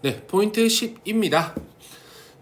네, 포인트 10입니다.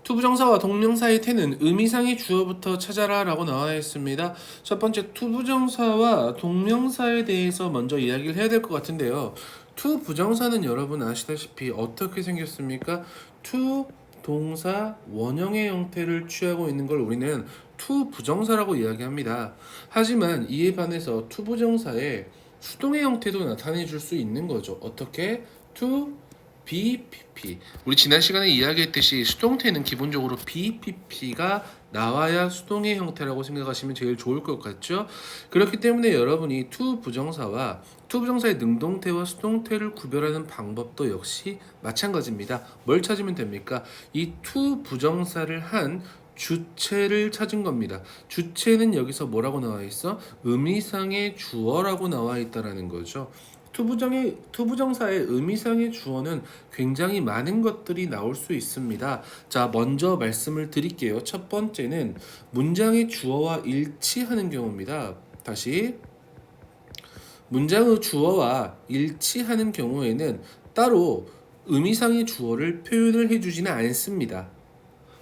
투부정사와 동명사의 태는 의미상의 주어부터 찾아라 라고 나와 있습니다. 첫 번째 투부정사와 동명사에 대해서 먼저 이야기를 해야 될 것 같은데요. 투부정사는 여러분 아시다시피 어떻게 생겼습니까? 투 동사 원형의 형태를 취하고 있는 걸 우리는 투부정사라고 이야기합니다. 하지만 이에 반해서 투부정사의 수동의 형태도 나타내 줄 수 있는 거죠. 어떻게? 투 BPP. 우리 지난 시간에 이야기했듯이 수동태는 기본적으로 BPP가 나와야 수동의 형태라고 생각하시면 제일 좋을 것 같죠? 그렇기 때문에 여러분이 투부정사와 투부정사의 능동태와 수동태를 구별하는 방법도 역시 마찬가지입니다. 뭘 찾으면 됩니까? 이 투부정사를 한 주체를 찾은 겁니다. 주체는 여기서 뭐라고 나와 있어? 의미상의 주어라고 나와 있다라는 거죠. 투부정사의 의미상의 주어는 굉장히 많은 것들이 나올 수 있습니다. 자, 먼저 말씀을 드릴게요. 첫 번째는 문장의 주어와 일치하는 경우입니다. 다시 문장의 주어와 일치하는 경우에는 따로 의미상의 주어를 표현을 해주지는 않습니다.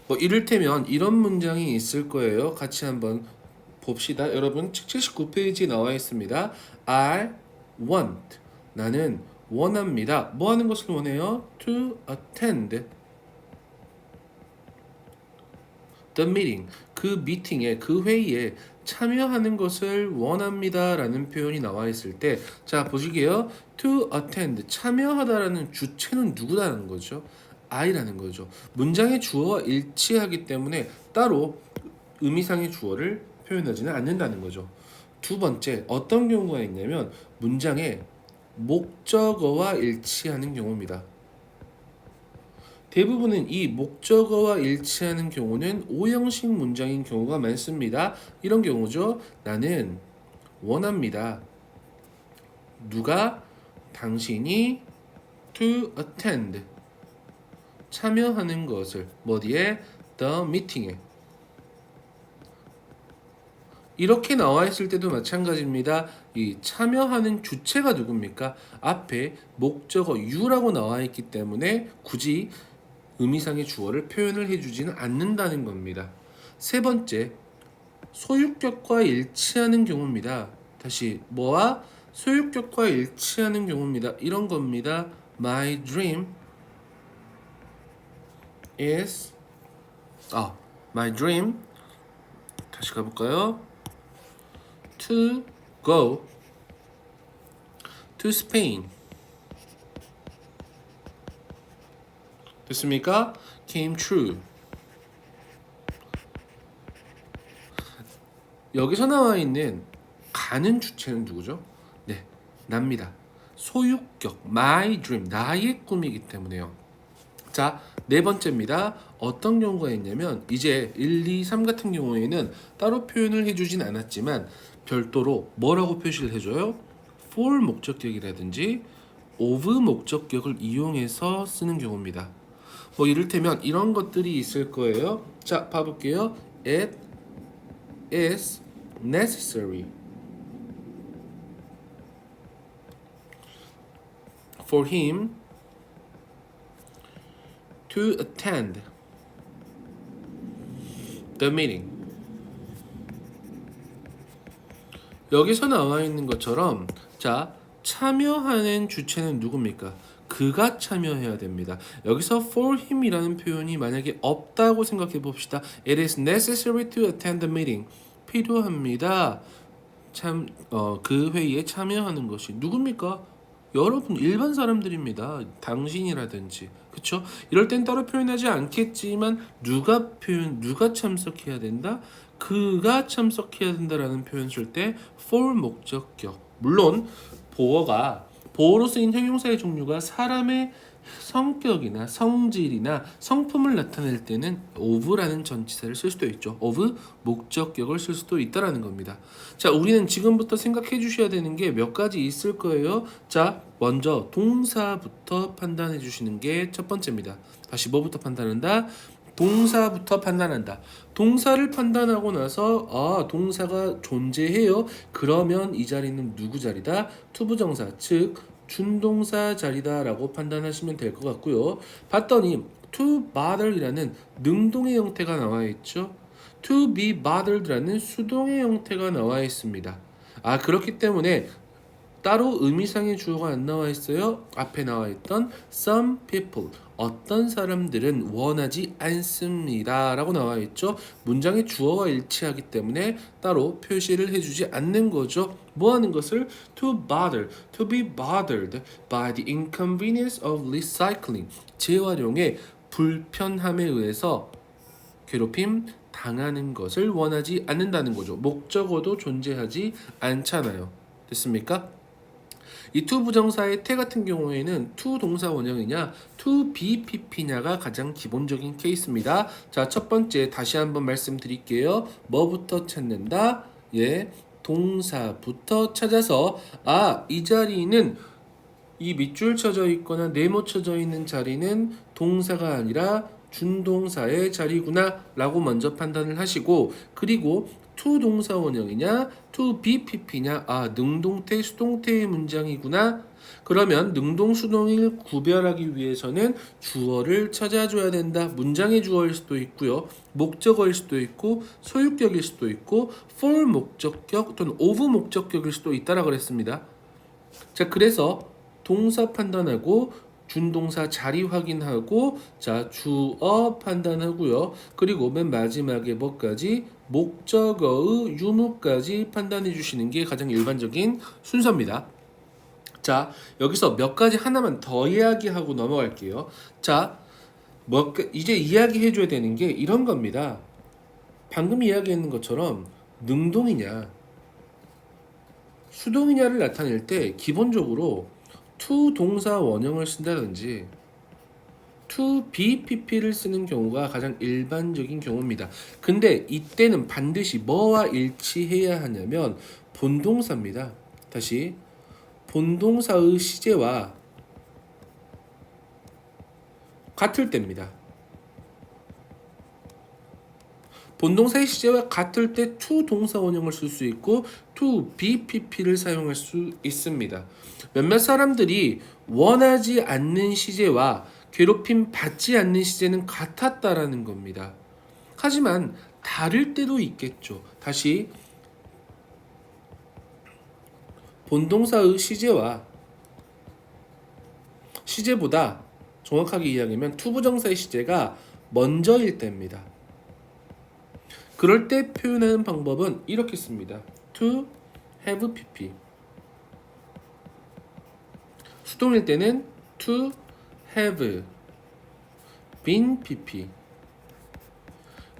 뭐 이를테면 이런 문장이 있을 거예요. 같이 한번 봅시다. 여러분 책 79페이지에 나와 있습니다. I want. 나는 원합니다. 뭐 하는 것을 원해요? To attend the meeting. 그 미팅에, 그 회의에 참여하는 것을 원합니다 라는 표현이 나와 있을 때, 자 보시게요. To attend, 참여하다라는 주체는 누구라는 거죠? I라는 거죠. 문장의 주어와 일치하기 때문에 따로 의미상의 주어를 표현하지는 않는다는 거죠. 두 번째, 어떤 경우가 있냐면 문장의 목적어와 일치하는 경우입니다. 대부분은 이 목적어와 일치하는 경우는 오형식 문장인 경우가 많습니다. 이런 경우죠. 나는 원합니다. 누가? 당신이 to attend, 참여하는 것을, 어디에? the meeting에. 이렇게 나와 있을 때도 마찬가지입니다. 이 참여하는 주체가 누굽니까? 앞에 목적어 you라고 나와 있기 때문에 굳이 의미상의 주어를 표현을 해주지는 않는다는 겁니다. 세 번째, 소유격과 일치하는 경우입니다. 다시 뭐와? 소유격과 일치하는 경우입니다. 이런 겁니다. My dream is my dream, 다시 가볼까요? To go to Spain. 됐습니까? Came true. 여기서 나와 있는 가는 주체는 누구죠? 네, 납니다. 소유격, my dream, 나의 꿈이기 때문에요. 자, 네 번째입니다. 어떤 경우가 있냐면 이제 1, 2, 3 같은 경우에는 따로 표현을 해주진 않았지만 별도로 뭐라고 표시를 해줘요? for 목적격이라든지 of 목적격을 이용해서 쓰는 경우입니다. 뭐 이를테면 이런 것들이 있을 거예요. 자, 봐볼게요. It is necessary for him to attend the meeting. 여기서 나와 있는 것처럼 자, 참여하는 주체는 누굽니까? 그가 참여해야 됩니다. 여기서 for him이라는 표현이 만약에 없다고 생각해 봅시다. It is necessary to attend the meeting. 필요합니다. 그 회의에 참여하는 것이 누굽니까? 여러분 일반 사람들입니다. 당신이라든지, 그쵸? 이럴 땐 따로 표현하지 않겠지만 누가 참석해야 된다? 그가 참석해야 된다라는 표현 쓸 때 for 목적격. 물론 보어로 쓰인 형용사의 종류가 사람의 성격이나 성질이나 성품을 나타낼 때는 of라는 전치사를 쓸 수도 있죠. of 목적격을 쓸 수도 있다라는 겁니다. 자, 우리는 지금부터 생각해 주셔야 되는 게 몇 가지 있을 거예요. 자, 먼저 동사부터 판단해 주시는 게 첫 번째입니다. 다시 뭐부터 판단한다? 동사부터 판단한다. 동사를 판단하고 나서 동사가 존재해요. 그러면 이 자리는 누구 자리다? 투부정사, 즉 준동사 자리다라고 판단하시면 될 것 같고요. 봤더니 to bother이라는 능동의 형태가 나와 있죠. to be bothered라는 수동의 형태가 나와 있습니다. 그렇기 때문에 따로 의미상의 주어가 안 나와 있어요. 앞에 나와 있던 some people, 어떤 사람들은 원하지 않습니다 라고 나와 있죠. 문장의 주어와 일치하기 때문에 따로 표시를 해주지 않는 거죠. 뭐 하는 것을? to bother, to be bothered by the inconvenience of recycling, 재활용의 불편함에 의해서 괴롭힘 당하는 것을 원하지 않는다는 거죠. 목적어도 존재하지 않잖아요. 됐습니까? 이 to 부정사의 태 같은 경우에는 to 동사 원형이냐 to be pp냐가 가장 기본적인 케이스입니다. 자, 첫 번째 다시 한번 말씀드릴게요. 뭐부터 찾는다? 동사부터 찾아서 이 자리는 이 밑줄 쳐져 있거나 네모 쳐져 있는 자리는 동사가 아니라 준동사의 자리구나 라고 먼저 판단을 하시고, 그리고 to 동사 원형이냐 to be pp냐 능동태 수동태의 문장이구나. 그러면 능동 수동을 구별하기 위해서는 주어를 찾아줘야 된다. 문장의 주어일 수도 있고요, 목적어일 수도 있고, 소유격일 수도 있고, for 목적격 또는 of 목적격일 수도 있다라 그랬습니다. 자, 그래서 동사 판단하고 준동사 자리 확인하고, 자, 주어 판단하고요. 그리고 맨 마지막에 뭐까지? 목적어의 유무까지 판단해 주시는 게 가장 일반적인 순서입니다. 자, 여기서 몇 가지 하나만 더 이야기하고 넘어갈게요. 자, 이제 이야기해 줘야 되는 게 이런 겁니다. 방금 이야기했는 것처럼 능동이냐 수동이냐를 나타낼 때 기본적으로 to 동사 원형을 쓴다든지 to be pp를 쓰는 경우가 가장 일반적인 경우입니다. 근데 이때는 반드시 뭐와 일치해야 하냐면 본동사입니다. 다시 본동사의 시제와 같을 때입니다. 본동사의 시제와 같을 때 to 동사 원형을 쓸 수 있고 to be pp를 사용할 수 있습니다. 몇몇 사람들이 원하지 않는 시제와 괴롭힘 받지 않는 시제는 같았다라는 겁니다. 하지만 다를 때도 있겠죠. 다시 본동사의 시제보다 정확하게 이야기하면 to 부정사의 시제가 먼저일 때입니다. 그럴 때 표현하는 방법은 이렇게 씁니다. to have pp. 수동일 때는 to have been pp.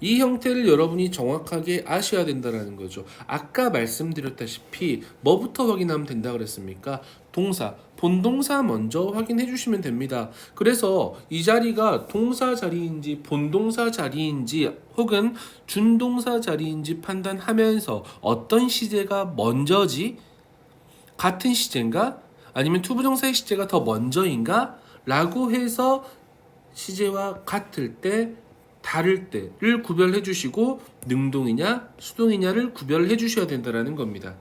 이 형태를 여러분이 정확하게 아셔야 된다는 거죠. 아까 말씀드렸다시피 뭐부터 확인하면 된다 그랬습니까? 동사, 본동사 먼저 확인해 주시면 됩니다. 그래서 이 자리가 동사 자리인지 본동사 자리인지 혹은 준동사 자리인지 판단하면서 어떤 시제가 먼저지? 같은 시제인가? 아니면 투부정사의 시제가 더 먼저인가? 라고 해서 시제와 같을 때 다를 때를 구별해 주시고 능동이냐 수동이냐를 구별해 주셔야 된다는 겁니다.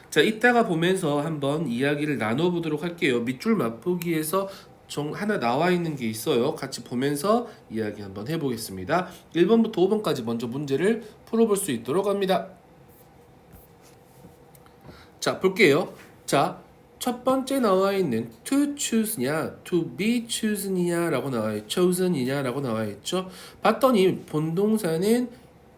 자, 이따가 보면서 한번 이야기를 나눠보도록 할게요. 밑줄 맛보기에서 하나 나와 있는 게 있어요. 같이 보면서 이야기 한번 해보겠습니다. 1번부터 5번까지 먼저 문제를 풀어볼 수 있도록 합니다. 자, 볼게요. 자, 첫 번째 나와 있는 to choose냐, to be choosen이냐 라고 나와 있죠. chosen이냐 라고 나와 있죠. 봤더니 본동사는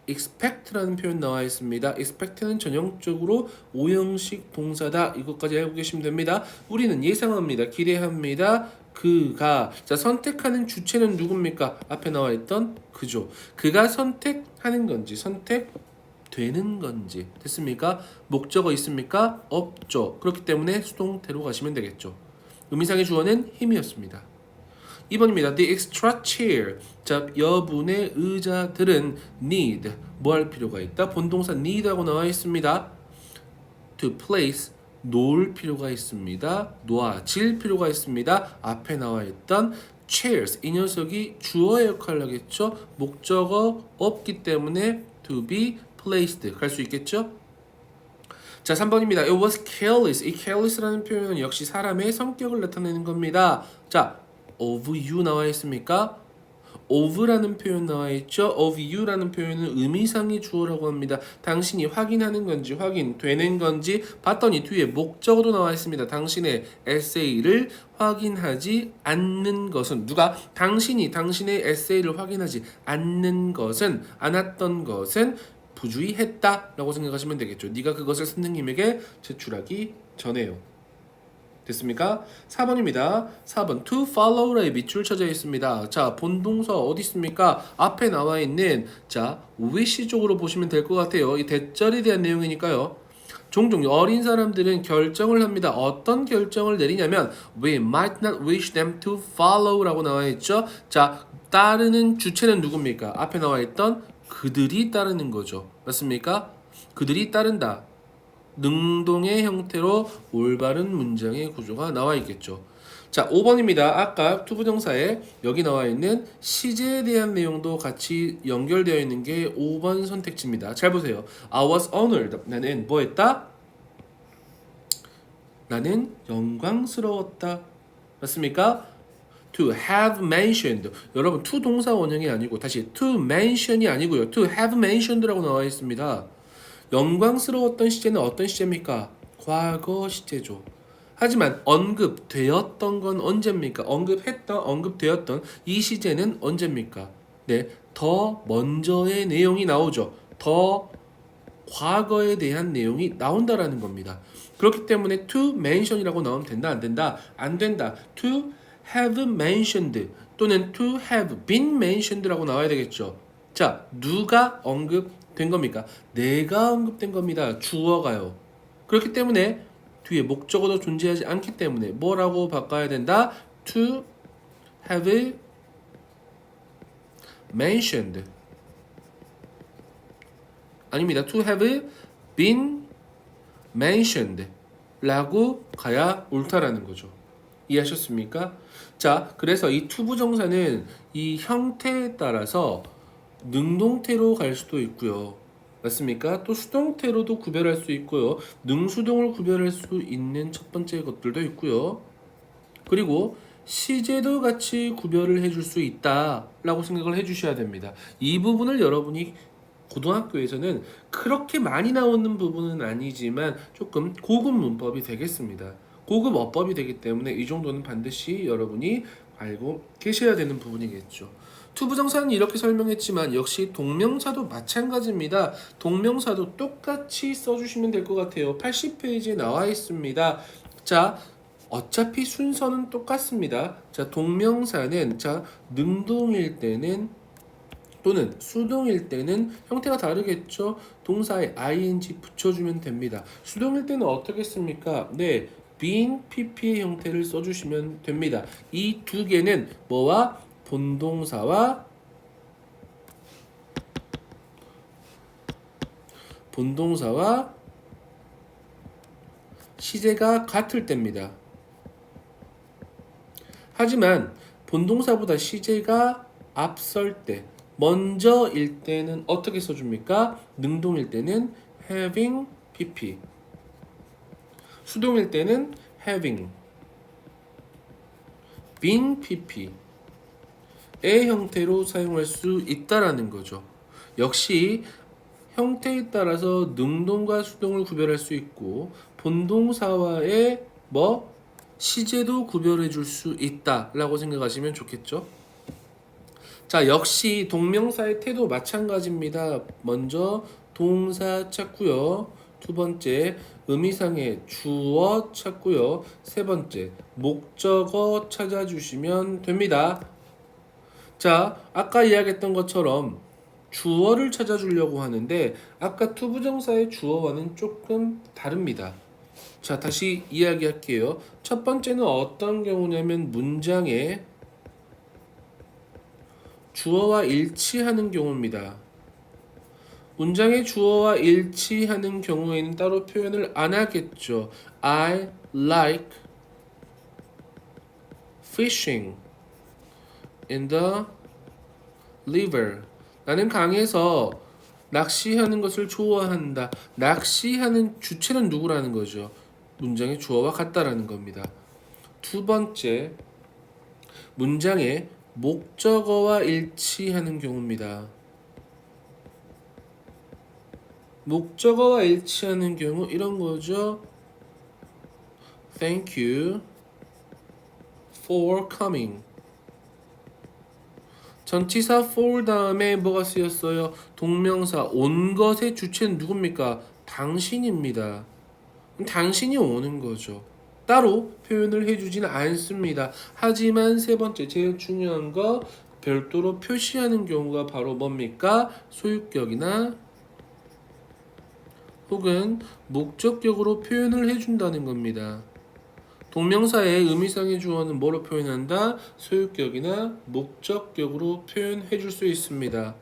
expect라는 표현 나와 있습니다. expect는 전형적으로 5형식 동사다. 이것까지 알고 계시면 됩니다. 우리는 예상합니다. 기대합니다. 그가. 자, 선택하는 주체는 누굽니까? 앞에 나와 있던 그죠. 그가 선택하는 건지 선택되는 건지. 됐습니까? 목적어 있습니까? 없죠. 그렇기 때문에 수동태로 가시면 되겠죠. 의미상의 주어는 힘이었습니다. 2번입니다. The extra chair. 자, 여분의 의자들은 need. 뭐 할 필요가 있다? 본동사 need하고 나와 있습니다. To place. 놓을 필요가 있습니다. 놓아질 필요가 있습니다. 앞에 나와 있던 chairs. 이 녀석이 주어의 역할을 하겠죠. 목적어 없기 때문에 to be placed 갈 수 있겠죠. 자, 3번입니다. It was careless. 이 careless라는 표현은 역시 사람의 성격을 나타내는 겁니다. 자, of you 나와 있습니까? of라는 표현 나와 있죠. of you라는 표현은 의미상의 주어라고 합니다. 당신이 확인하는 건지 확인되는 건지 봤더니 뒤에 목적어도 나와 있습니다. 당신의 에세이를 확인하지 않는 것은 누가? 당신이 당신의 에세이를 확인하지 않았던 것은 부주의했다라고 생각하시면 되겠죠. 네가 그것을 선생님에게 제출하기 전에요. 됐습니까? 4번입니다. 4번 to follow의 밑줄 쳐져 있습니다. 자, 본동사 어디 있습니까? 앞에 나와 있는 자, wish 쪽으로 보시면 될 것 같아요. 이 대절에 대한 내용이니까요. 종종 어린 사람들은 결정을 합니다. 어떤 결정을 내리냐면 we might not wish them to follow라고 나와 있죠. 자, 따르는 주체는 누굽니까? 앞에 나와 있던 그들이 따르는 거죠. 맞습니까? 그들이 따른다. 능동의 형태로 올바른 문장의 구조가 나와 있겠죠. 자, 5번입니다. 아까 투부정사에 여기 나와 있는 시제에 대한 내용도 같이 연결되어 있는 게 5번 선택지입니다. 잘 보세요. I was honored. 나는 뭐 했다? 나는 영광스러웠다. 맞습니까? To have mentioned. 여러분, to 동사 원형이 아니고 다시 to mention이 아니고요. to have mentioned라고 나와 있습니다. 영광스러웠던 시제는 어떤 시제입니까? 과거 시제죠. 하지만 언급되었던 건 언제입니까? 언급되었던 이 시제는 언제입니까? 네, 더 먼저의 내용이 나오죠. 더 과거에 대한 내용이 나온다라는 겁니다. 그렇기 때문에 to mention이라고 나오면 된다, 안 된다? 안 된다. to have mentioned 또는 to have been mentioned라고 나와야 되겠죠. 자, 누가 언급된 겁니까? 내가 언급된 겁니다. 주어가요. 그렇기 때문에 뒤에 목적어도 존재하지 않기 때문에 뭐라고 바꿔야 된다? to have mentioned 아닙니다. to have been mentioned 라고 가야 옳다라는 거죠. 이해하셨습니까? 자, 그래서 이 투부정사는 이 형태에 따라서 능동태로 갈 수도 있고요. 맞습니까? 또 수동태로도 구별할 수 있고요. 능수동을 구별할 수 있는 첫 번째 것들도 있고요. 그리고 시제도 같이 구별을 해줄 수 있다라고 생각을 해주셔야 됩니다. 이 부분을 여러분이 고등학교에서는 그렇게 많이 나오는 부분은 아니지만 조금 고급 문법이 되겠습니다. 고급 어법이 되기 때문에 이 정도는 반드시 여러분이 알고 계셔야 되는 부분이겠죠. 투부정사는 이렇게 설명했지만 역시 동명사도 마찬가지입니다. 동명사도 똑같이 써주시면 될 것 같아요. 80페이지에 나와 있습니다. 자, 어차피 순서는 똑같습니다. 자, 동명사는 자, 능동일 때는 또는 수동일 때는 형태가 다르겠죠. 동사에 ing 붙여주면 됩니다. 수동일 때는 어떻게 씁니까? 네, being pp의 형태를 써주시면 됩니다. 이 두 개는 뭐와 본동사와 시제가 같을 때입니다. 하지만 본동사보다 시제가 앞설 때, 먼저일 때는 어떻게 써줍니까? 능동일 때는 having pp, 수동일 때는 having been pp의 형태로 사용할 수 있다라는 거죠. 역시 형태에 따라서 능동과 수동을 구별할 수 있고 본동사와의 시제도 구별해 줄 수 있다라고 생각하시면 좋겠죠. 자, 역시 동명사의 태도 마찬가지입니다. 먼저 동사 찾고요. 두 번째 의미상의 주어 찾고요. 세 번째 목적어 찾아주시면 됩니다. 자, 아까 이야기했던 것처럼 주어를 찾아주려고 하는데 아까 투부정사의 주어와는 조금 다릅니다. 자, 다시 이야기할게요. 첫 번째는 어떤 경우냐면 문장에 주어와 일치하는 경우입니다. 문장의 주어와 일치하는 경우에는 따로 표현을 안 하겠죠. I like fishing in the river. 나는 강에서 낚시하는 것을 좋아한다. 낚시하는 주체는 누구라는 거죠? 문장의 주어와 같다라는 겁니다. 두 번째, 문장의 목적어와 일치하는 경우입니다. 목적어와 일치하는 경우 이런 거죠. Thank you for coming. 전치사 for 다음에 뭐가 쓰였어요? 동명사 온 것의 주체는 누굽니까? 당신입니다. 당신이 오는 거죠. 따로 표현을 해주지는 않습니다. 하지만 세 번째 제일 중요한 거 별도로 표시하는 경우가 바로 뭡니까? 소유격이나 혹은 목적격으로 표현을 해준다는 겁니다. 동명사의 의미상의 주어는 뭐로 표현한다? 소유격이나 목적격으로 표현해 줄 수 있습니다.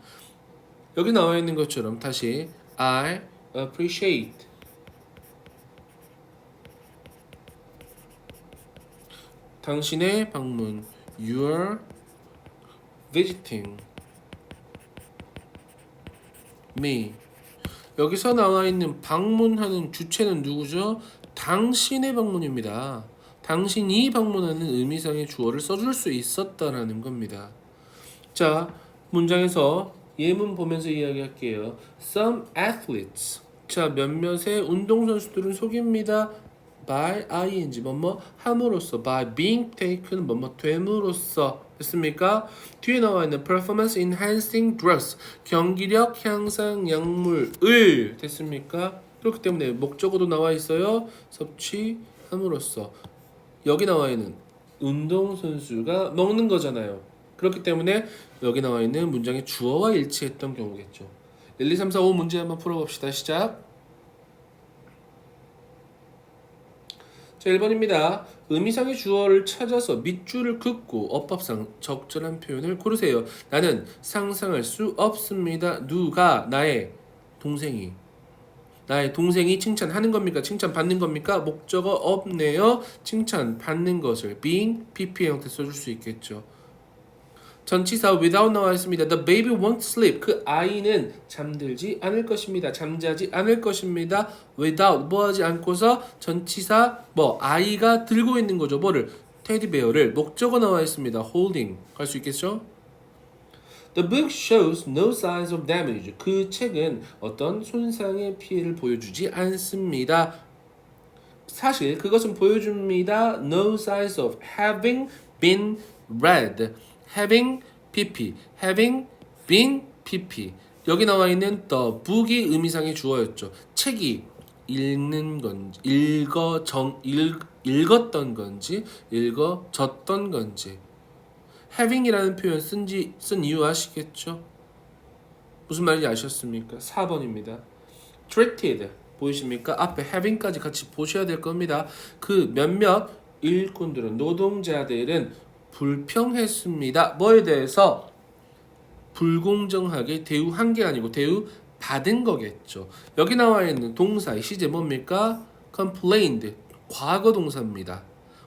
여기 나와 있는 것처럼 다시 I appreciate 당신의 방문 You're visiting me. 여기서 나와 있는 방문하는 주체는 누구죠? 당신의 방문입니다. 당신이 방문하는 의미상의 주어를 써줄 수 있었다라는 겁니다. 자, 문장에서 예문 보면서 이야기할게요. Some athletes. 자, 몇몇의 운동선수들은 속입니다. by ing 뭐뭐 함으로써 by being taken 뭐뭐 됨으로써 됐습니까? 뒤에 나와 있는 performance enhancing drugs 경기력 향상 약물을 됐습니까? 그렇기 때문에 목적어도 나와 있어요. 섭취함으로써 여기 나와 있는 운동선수가 먹는 거잖아요. 그렇기 때문에 여기 나와 있는 문장의 주어와 일치했던 경우겠죠. 1, 2, 3, 4, 5 문제 한번 풀어봅시다. 시작. 자, 1번입니다. 의미상의 주어를 찾아서 밑줄을 긋고 어법상 적절한 표현을 고르세요. 나는 상상할 수 없습니다. 누가? 나의 동생이. 나의 동생이 칭찬하는 겁니까? 칭찬받는 겁니까? 목적어 없네요. 칭찬받는 것을 being, pp의 형태 써줄 수 있겠죠. 전치사 without 나와 있습니다. The baby won't sleep. 그 아이는 잠들지 않을 것입니다. 잠자지 않을 것입니다. without 뭐하지 않고서 전치사 아이가 들고 있는 거죠. 뭐를? 테디베어를 목적어 나와 있습니다. holding 할 수 있겠죠? The book shows no signs of damage. 그 책은 어떤 손상의 피해를 보여주지 않습니다. 사실 그것은 보여줍니다. No signs of having been read. having pp, having been pp. 여기 나와 있는 the book이 의미상의 주어였죠. 책이 읽는 건지, 읽었던 건지, 읽어졌던 건지. having이라는 표현 쓴 이유 아시겠죠? 무슨 말인지 아셨습니까? 4번입니다. treated 보이십니까? 앞에 having까지 같이 보셔야 될 겁니다. 그 몇몇 일꾼들은 노동자들은 불평했습니다. 뭐에 대해서? 불공정하게 대우한 게 아니고 대우받은 거겠죠. 여기 나와 있는 동사의 시제 뭡니까? complained 과거 동사입니다.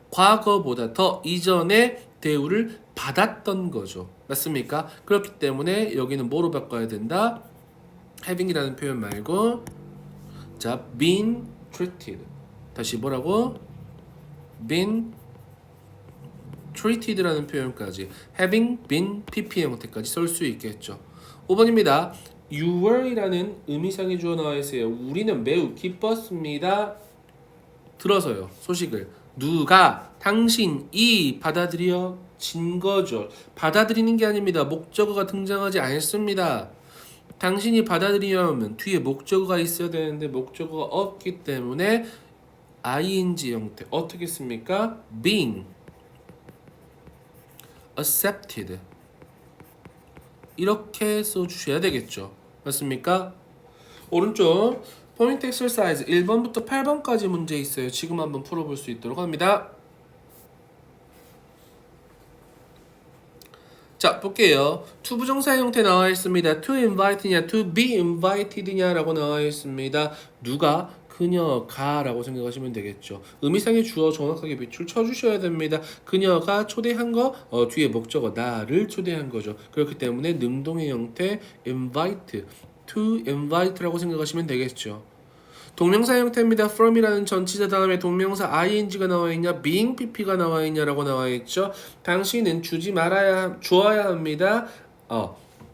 과거보다 더 이전에 대우를 받았던 거죠. 맞습니까? 그렇기 때문에 여기는 뭐로 바꿔야 된다? having이라는 표현 말고 자, been treated. 다시 뭐라고? been treated라는 표현까지 having been pp 형태까지 쓸 수 있겠죠. 5번입니다. You were이라는 의미상의 주어 나와 있어요. 우리는 매우 기뻤습니다. 들어서요. 소식을. 누가? 당신이 받아들여진 거죠. 받아들이는 게 아닙니다. 목적어가 등장하지 않습니다. 당신이 받아들이려면 뒤에 목적어가 있어야 되는데 목적어가 없기 때문에 ing 형태 어떻게 씁니까? being accepted 이렇게 써주셔야 되겠죠. 맞습니까? 오른쪽 포인트 엑서사이즈 1번부터 8번까지 문제 있어요. 지금 한번 풀어볼 수 있도록 합니다. 자, 볼게요. 투부정사 형태 나와 있습니다. to invite냐, to be invited냐 라고 나와 있습니다. 누가? 그녀가 라고 생각하시면 되겠죠. 의미상의 주어 정확하게 밑줄 쳐주셔야 됩니다. 그녀가 초대한 거 뒤에 목적어 나를 초대한 거죠. 그렇기 때문에 능동의 형태 invite to invite라고 생각하시면 되겠죠. 동명사 형태입니다. from이라는 전치사 다음에 동명사 ing가 나와 있냐, being pp가 나와 있냐라고 나와 있죠. 당신은 주어야 합니다.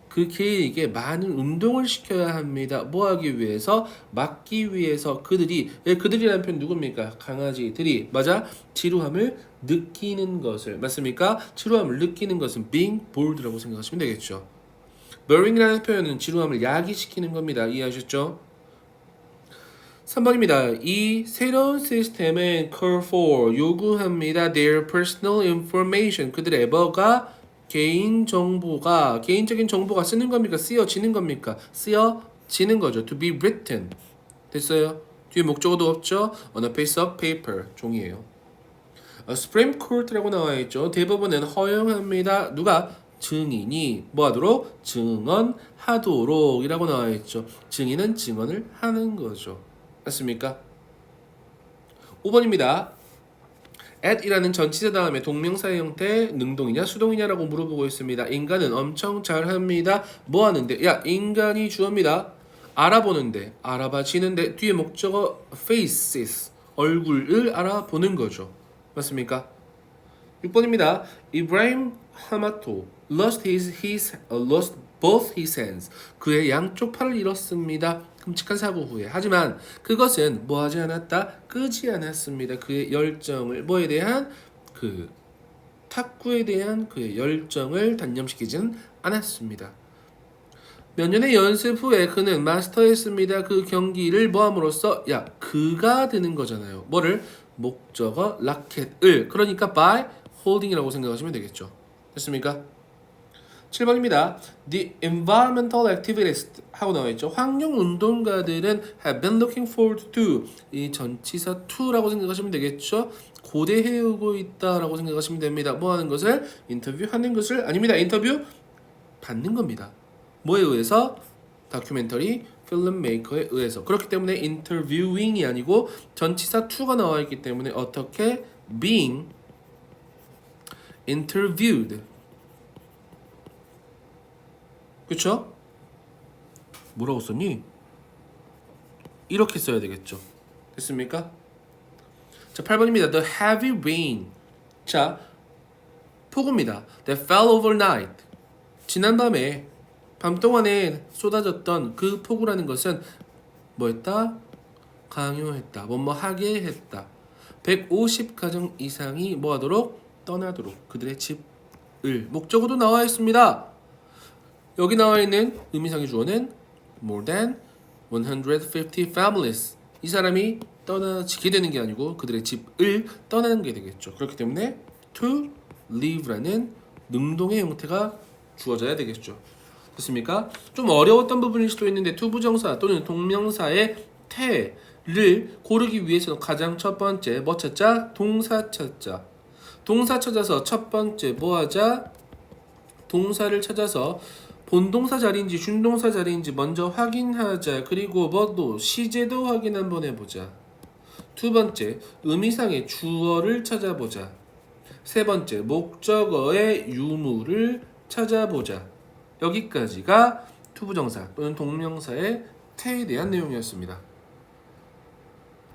그 개에게 많은 운동을 시켜야 합니다. 뭐 하기 위해서? 막기 위해서. 그들이라는 표현 누굽니까? 강아지들이. 맞아? 지루함을 느끼는 것을. 맞습니까? 지루함을 느끼는 것은 being bored라고 생각하시면 되겠죠. boring이라는 표현은 지루함을 야기시키는 겁니다. 이해하셨죠? 3번입니다. 이 새로운 시스템은 call for 요구합니다. Their personal information 그들의 뭐가 개인적인 정보가 쓰는 겁니까? 쓰여지는 겁니까? 쓰여지는 거죠. To be written 됐어요. 뒤에 목적어도 없죠. On a piece of paper 종이에요. Supreme Court라고 나와 있죠. 대법원은 허용합니다. 누가? 증인이 뭐하도록? 증언하도록 이라고 나와 있죠. 증인은 증언을 하는 거죠. 맞습니까? 5번입니다. at이라는 전치사 다음에 동명사의 형태 능동이냐 수동이냐라고 물어보고 있습니다. 인간은 엄청 잘합니다. 뭐 하는데? 야, 인간이 주어입니다. 알아보는데, 알아봐지는데 뒤에 목적어 faces 얼굴을 알아보는 거죠. 맞습니까? 6번입니다. 이브라임 하마토 lost both his hands. 그의 양쪽 팔을 잃었습니다. 끔찍한 사고 후에. 하지만 그것은 뭐하지 않았다? 끄지 않았습니다. 그의 열정을 뭐에 대한 탁구에 대한 그의 열정을 단념시키지는 않았습니다. 몇 년의 연습 후에 그는 마스터했습니다. 그 경기를 뭐함으로써 그가 드는 거잖아요. 뭐를? 목적어 라켓을. 그러니까 by holding이라고 생각하시면 되겠죠. 됐습니까? 7번입니다. The environmental activists 하고 나와 있죠. 환경운동가들은 have been looking forward to 이 전치사 to라고 생각하시면 되겠죠. 고대해오고 있다라고 생각하시면 됩니다. 뭐 하는 것을? 인터뷰하는 것을 아닙니다. 인터뷰 받는 겁니다. 뭐에 의해서? 다큐멘터리 필름 메이커에 의해서. 그렇기 때문에 interviewing이 아니고 전치사 to가 나와 있기 때문에 어떻게? being interviewed. 그쵸? 뭐라고 썼니? 이렇게 써야 되겠죠. 됐습니까? 자, 8번입니다. The heavy rain. 자, 폭우입니다. That fell overnight. 지난밤에 밤 동안에 쏟아졌던 그 폭우라는 것은 뭐했다? 강요했다. 뭐하게 했다. 150가정 이상이 뭐하도록? 떠나도록. 그들의 집을. 목적어도 나와 있습니다. 여기 나와 있는 의미상의 주어는 more than 150 families. 이 사람이 떠나지게 되는 게 아니고 그들의 집을 떠나는 게 되겠죠. 그렇기 때문에 to leave라는 능동의 형태가 주어져야 되겠죠. 됐습니까? 좀 어려웠던 부분일 수도 있는데 투부정사 또는 동명사의 태를 고르기 위해서는 가장 첫 번째 뭐 찾자? 동사 찾자. 동사 찾아서 첫 번째 뭐 하자? 동사를 찾아서 본동사 자리인지 준동사 자리인지 먼저 확인하자. 그리고 뭐도 시제도 확인 한번 해보자. 두 번째 의미상의 주어를 찾아보자. 세 번째 목적어의 유무를 찾아보자. 여기까지가 투부정사 또는 동명사의 태에 대한 내용이었습니다.